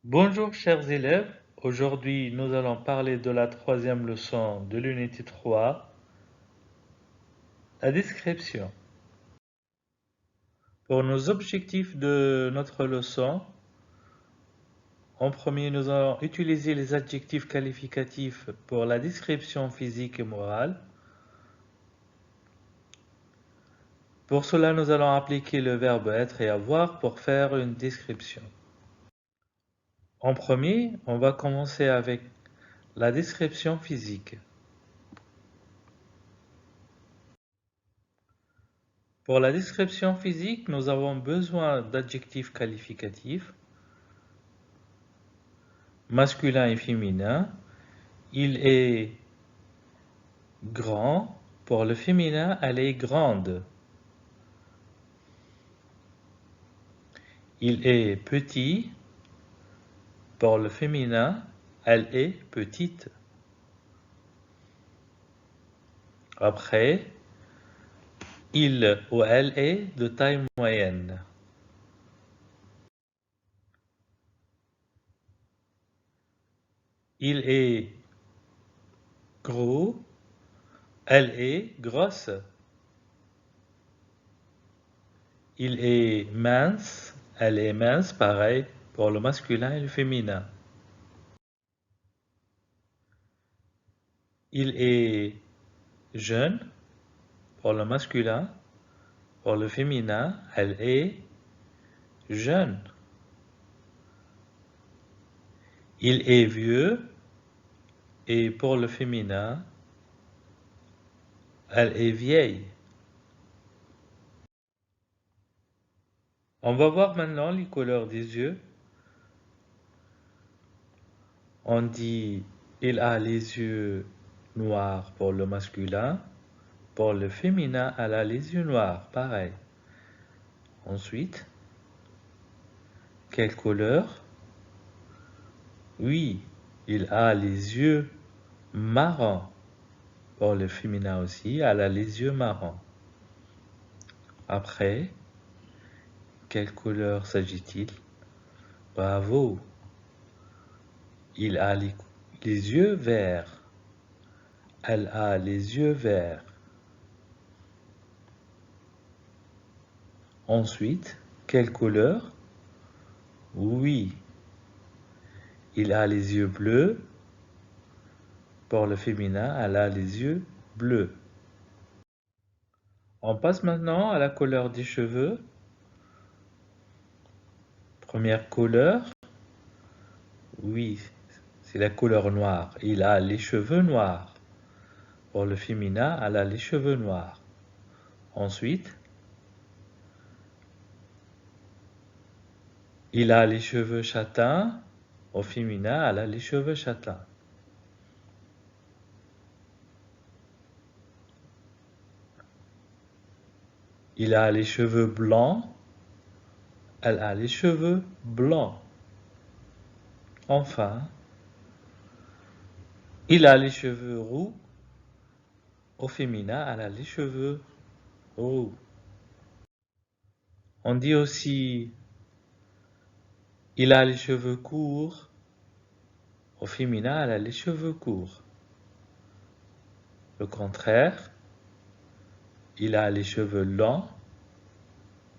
Bonjour chers élèves, aujourd'hui nous allons parler de la troisième leçon de l'unité 3, la description. Pour nos objectifs de notre leçon, en premier nous allons utiliser les adjectifs qualificatifs pour la description physique et morale. Pour cela nous allons appliquer le verbe être et avoir pour faire une description. En premier, on va commencer avec la description physique. Pour la description physique, nous avons besoin d'adjectifs qualificatifs, masculin et féminin. Il est grand. Pour le féminin, elle est grande. Il est petit. Pour le féminin, elle est petite. Après, il ou elle est de taille moyenne. Il est gros. Elle est grosse. Il est mince. Elle est mince, pareil pour le masculin et le féminin. Il est jeune pour le masculin. Pour le féminin, elle est jeune. Il est vieux. Et pour le féminin, elle est vieille. On va voir maintenant les couleurs des yeux. On dit il a les yeux noirs pour le masculin. Pour le féminin, elle a les yeux noirs, pareil. Ensuite, quelle couleur? Oui, il a les yeux marrons. Pour le féminin aussi, elle a les yeux marrons. Après, quelle couleur s'agit-il? Bravo! Il a les yeux verts. Elle a les yeux verts. Ensuite, quelle couleur? Oui, il a les yeux bleus. Pour le féminin, elle a les yeux bleus. On passe maintenant à la couleur des cheveux. Première couleur, oui, c'est la couleur noire. Il a les cheveux noirs. Pour le féminin, elle a les cheveux noirs. Ensuite, il a les cheveux châtains. Au féminin, elle a les cheveux châtains. Il a les cheveux blancs. Elle a les cheveux blancs. Enfin, il a les cheveux roux. Au féminin, elle a les cheveux roux. On dit aussi, il a les cheveux courts. Au féminin, elle a les cheveux courts. Le contraire, il a les cheveux longs.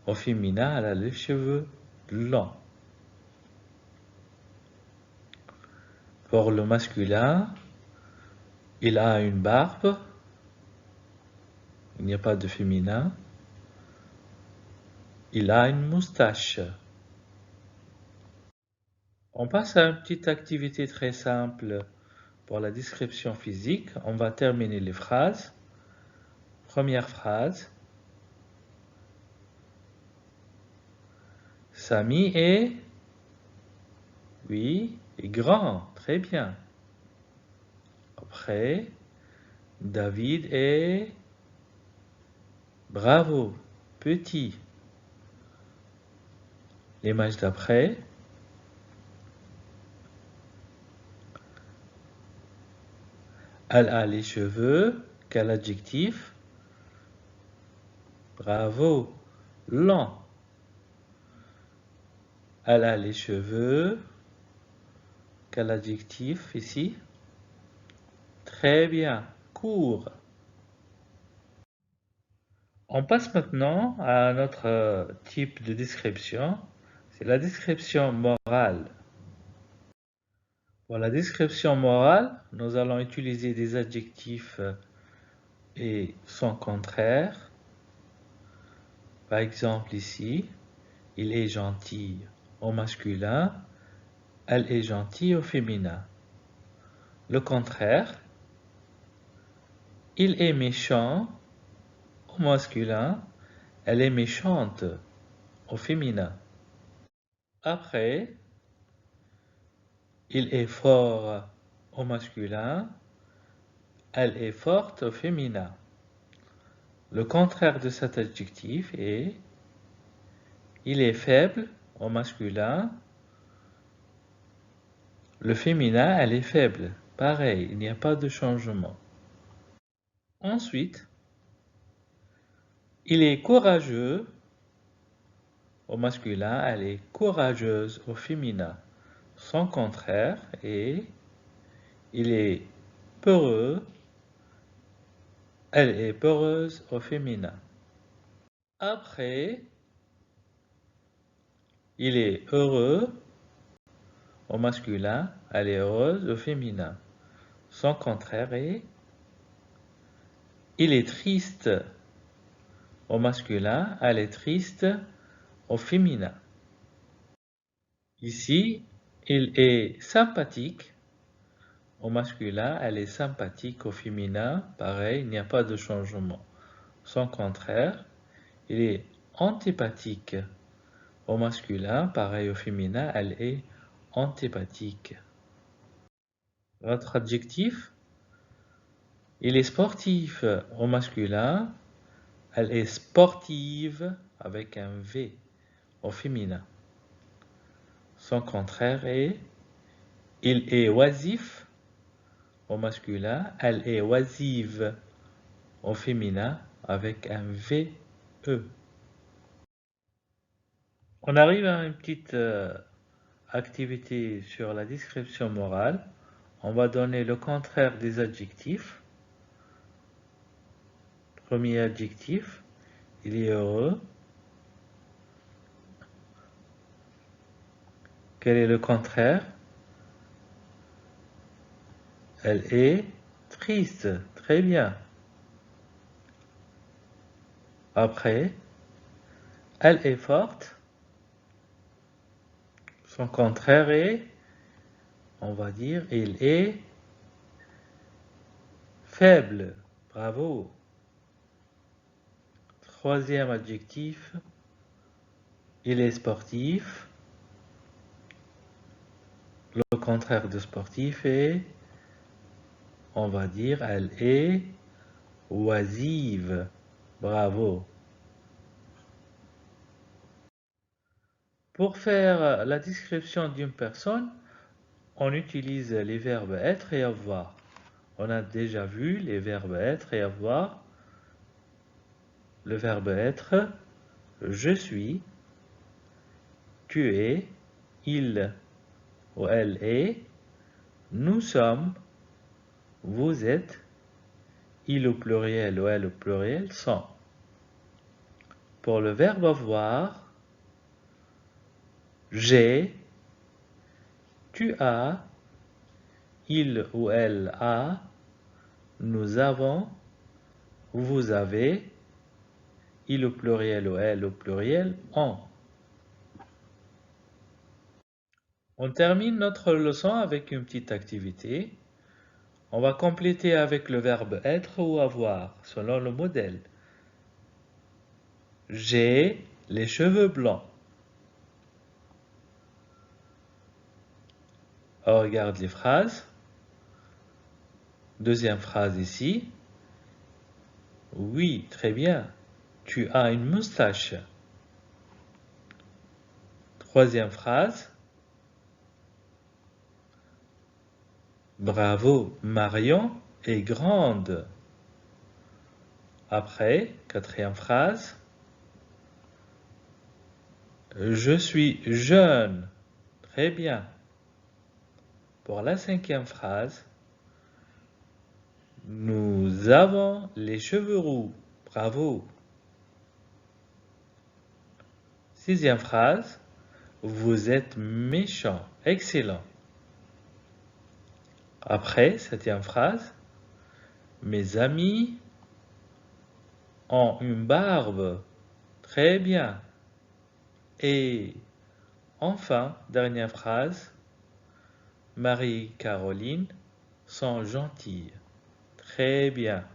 Au féminin, elle a les cheveux longs. Pour le masculin, il a une barbe. Il n'y a pas de féminin. Il a une moustache. On passe à une petite activité très simple pour la description physique. On va terminer les phrases. Première phrase. Samy est, oui, est grand, très bien. Après, David est, bravo, petit. L'image d'après. Elle a les cheveux, quel adjectif? Bravo, longs. Elle a les cheveux Quel adjectif ici? Très bien, court. On passe maintenant à un autre type de description, c'est la description morale. Pour la description morale, nous allons utiliser des adjectifs et son contraire. Par exemple ici, il est gentil au masculin, elle est gentille au féminin. Le contraire, il est méchant au masculin, elle est méchante au féminin. Après, il est fort au masculin, elle est forte au féminin. Le contraire de cet adjectif est il est faible au masculin, le féminin, elle est faible. Pareil, il n'y a pas de changement. Ensuite, il est courageux au masculin, elle est courageuse au féminin. Son contraire est il est peureux, elle est peureuse au féminin. Après, il est heureux au masculin, elle est heureuse au féminin. Son contraire est il est triste au masculin, elle est triste au féminin. Ici, il est sympathique au masculin, elle est sympathique au féminin. Pareil, il n'y a pas de changement. Son contraire, il est antipathique au masculin, pareil au féminin, elle est antipathique. Notre adjectif, il est sportif au masculin, elle est sportive avec un V au féminin. Son contraire est il est oisif au masculin, elle est oisive au féminin avec un VE. On arrive à une petite activité sur la description morale. On va donner le contraire des adjectifs. Premier adjectif, il est heureux. Quel est le contraire? Elle est triste. Très bien. Après, elle est forte. Son contraire est, on va dire, il est faible. Bravo. Troisième adjectif, il est sportif. Le contraire de sportif est, on va dire, elle est oisive. Bravo. Pour faire la description d'une personne, on utilise les verbes être et avoir. On a déjà vu les verbes être et avoir. Le verbe être, je suis, tu es, il ou elle est, nous sommes, vous êtes, il au pluriel ou elle au pluriel sont. Pour le verbe avoir, j'ai, tu as, il ou elle a, nous avons, vous avez, il au pluriel ou elle au pluriel ont. On termine notre leçon avec une petite activité. On va compléter avec le verbe être ou avoir, selon le modèle. J'ai les cheveux blancs. On regarde les phrases. Deuxième phrase ici. Oui, très bien. Tu as une moustache. Troisième phrase. Bravo, Marion est grande. Après, quatrième phrase. Je suis jeune. Très bien. Pour la 5e phrase, nous avons les cheveux roux. Bravo. 6e phrase, vous êtes méchant. Excellent. Après, 7e phrase, mes amis ont une barbe. Très bien. Et enfin, dernière phrase, Marie-Caroline sont gentilles. Très bien.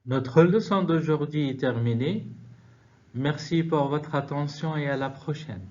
Notre leçon d'aujourd'hui est terminée. Merci pour votre attention et à la prochaine.